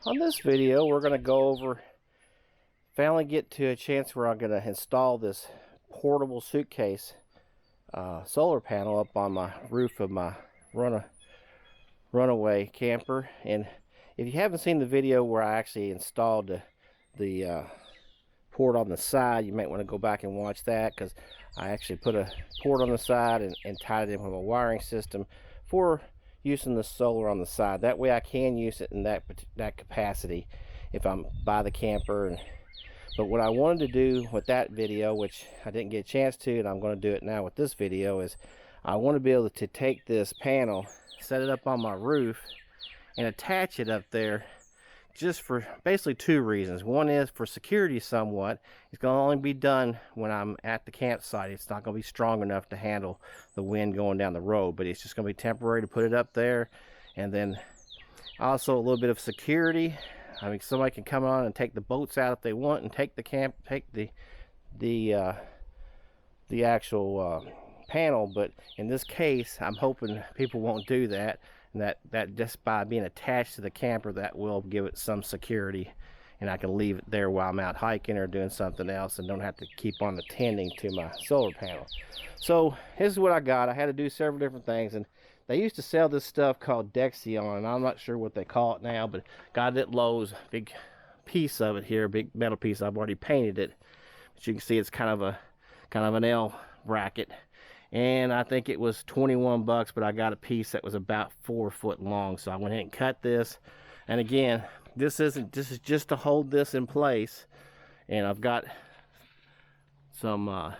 On this video, we're going to go over, finally get to a chance where I'm going to install this portable suitcase solar panel up on my roof of my Runaway camper. And if you haven't seen the video where I actually installed the port on the side, you might want to go back and watch that, because I actually put a port on the side and tied it in with a wiring system for using the solar on the side. That way I can use it in that capacity if I'm by the camper. But what I wanted to do with that video, which I didn't get a chance to, and I'm going to do it now with this video, is I want to be able to take this panel, set it up on my roof, and attach it up there, just for basically two reasons. One is for security somewhat. It's going to only be done when I'm at the campsite. It's not going to be strong enough to handle the wind going down the road, but it's just going to be temporary to put it up there. And then also a little bit of security. I mean, somebody can come on and take the boats out if they want, and take the actual panel. But in this case, I'm hoping people won't do that. And that just by being attached to the camper, that will give it some security, and I can leave it there while I'm out hiking or doing something else, and don't have to keep on attending to my solar panel. So this is what I got. I had to do several different things, and they used to sell this stuff called Dexion, and I'm not sure what they call it now, but got it at Lowe's. Big piece of it here, big metal piece. I've already painted it, but you can see it's kind of an L bracket. And I think it was 21 bucks, but I got a piece that was about 4 foot long. So I went ahead and cut this. And again, this is just to hold this in place. And I've got some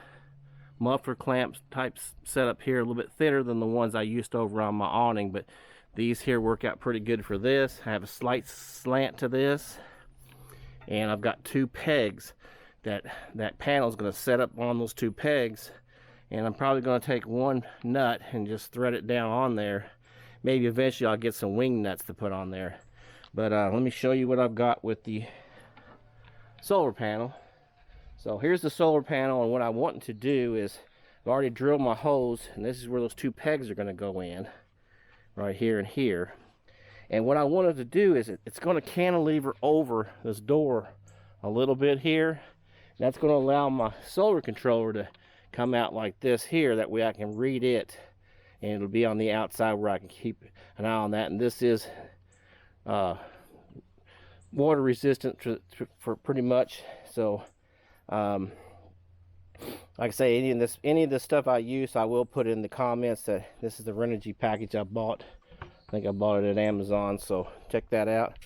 muffler clamps types set up here, a little bit thinner than the ones I used over on my awning, but these here work out pretty good for this. I have a slight slant to this, and I've got two pegs that panel is going to set up on those two pegs. And I'm probably going to take one nut and just thread it down on there. Maybe eventually I'll get some wing nuts to put on there. But let me show you what I've got with the solar panel. So here's the solar panel, and what I want to do is, I've already drilled my holes, and this is where those two pegs are going to go in, right here and here. And what I wanted to do is, it's going to cantilever over this door a little bit here. That's going to allow my solar controller to come out like this here. That way I can read it, and it'll be on the outside where I can keep an eye on that. And this is water resistant for pretty much. So like I say, any of the stuff I use, I will put in the comments that this is the Renogy package I bought. I think I bought it at Amazon, so check that out.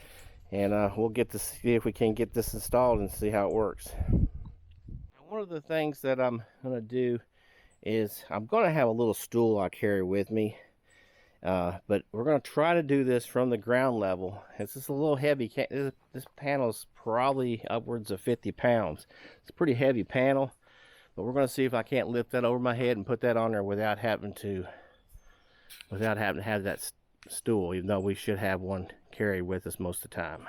And we'll get to see if we can get this installed and see how it works. One of the things that I'm going to do is, I'm going to have a little stool I carry with me, but we're going to try to do this from the ground level. It's just a little heavy. This panel is probably upwards of 50 pounds. It's a pretty heavy panel, but we're going to see if I can't lift that over my head and put that on there without having to have that stool, even though we should have one carried with us most of the time.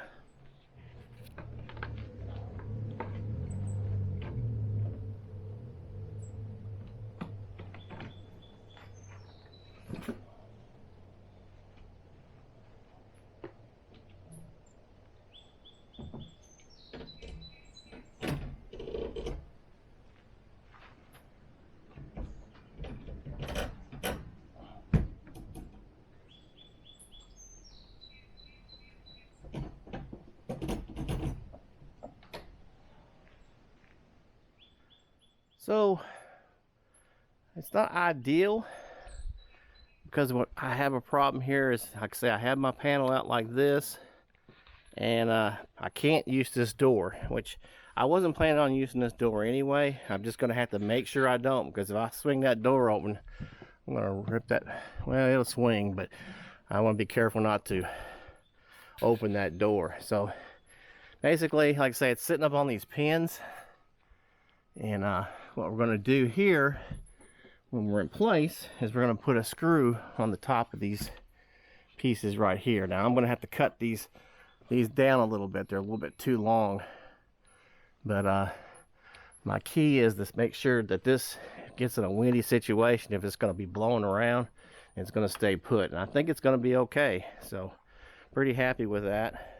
So it's not ideal, because what I have a problem here is, like I say, I have my panel out like this, and I can't use this door, which I wasn't planning on using this door anyway. I'm just going to have to make sure I don't, because if I swing that door open, I'm going to rip that. Well, it'll swing, but I want to be careful not to open that door. So basically, like I say, it's sitting up on these pins. And what we're going to do here, when we're in place, is we're going to put a screw on the top of these pieces right here. Now I'm going to have to cut these down a little bit. They're a little bit too long. But my key is to make sure that this gets in a windy situation. If it's going to be blowing around, it's going to stay put. And I think it's going to be okay. So pretty happy with that.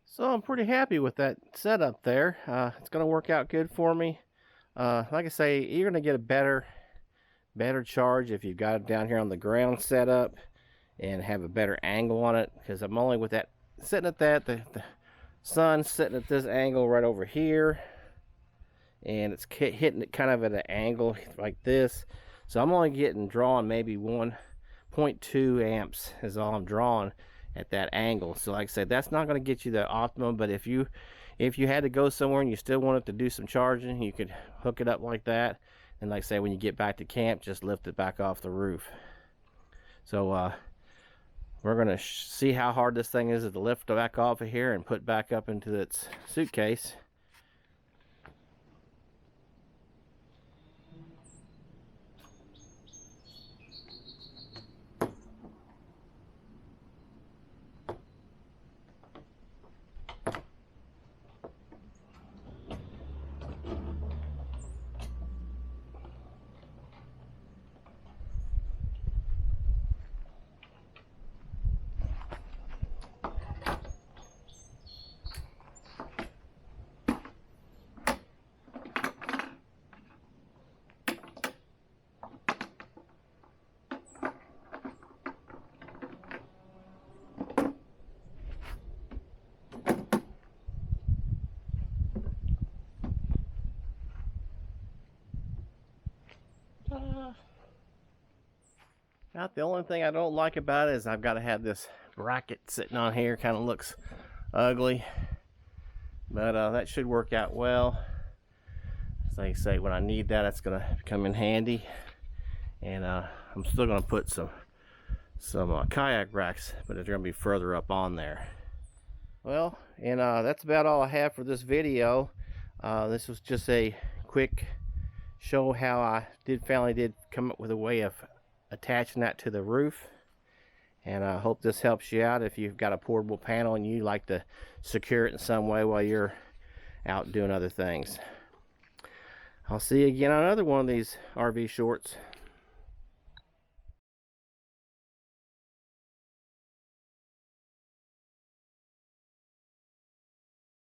So I'm pretty happy with that setup there. It's going to work out good for me. Like I say, you're going to get a better charge if you've got it down here on the ground setup and have a better angle on it, because I'm only with that sitting at that, the sun's sitting at this angle right over here, and it's hitting it kind of at an angle like this. So I'm only drawing maybe 1.2 amps is all I'm drawing at that angle. So like I said, that's not going to get you the optimum, but if you had to go somewhere and you still wanted to do some charging, you could hook it up like that, and like I say, when you get back to camp, just lift it back off the roof. So we're going to see how hard this thing is to lift it back off of here and put back up into its suitcase. About the only thing I don't like about it is I've got to have this bracket sitting on here. Kind of looks ugly, but that should work out well. As I say, when I need that, it's going to come in handy. And I'm still going to put some kayak racks, but they're going to be further up on there. Well, and that's about all I have for this video. This was just a quick show how I finally did come up with a way of attaching that to the roof, and I hope this helps you out if you've got a portable panel and you like to secure it in some way while you're out doing other things. I'll see you again on another one of these RV shorts.